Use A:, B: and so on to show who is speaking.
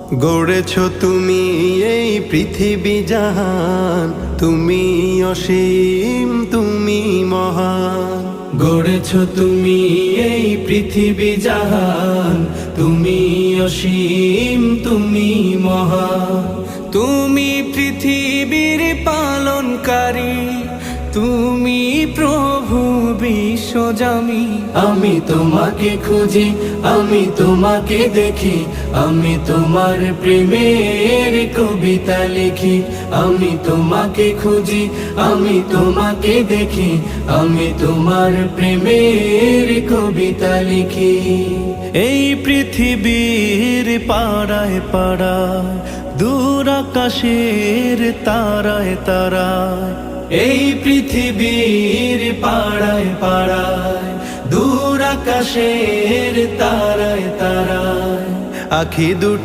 A: গড়েছ তুমি এই পৃথিবী জাহান, তুমি অসীম তুমি মহান।
B: গড়েছ তুমি এই পৃথিবী জাহান, তুমি অসীম তুমি মহান। তুমি পৃথিবীর পালনকারী, তুমি প্রভু বিশ্বজামি। আমি তোমাকে খুঁজি, আমি তোমাকে দেখি, আমি তোমার প্রেমের কবিতা লিখি। আমি তোমাকে খুঁজি, আমি তোমাকে দেখি, আমি তোমার প্রেমের কবিতা লিখি। এই পৃথিবীর পাড়ায় পাড়ায়, দূর আকাশের তারায় তারায়, এই পৃথিবীর পাড়ায় পাড়ায়, দূর আকাশের তারায় তারায়,
A: আখি দুটি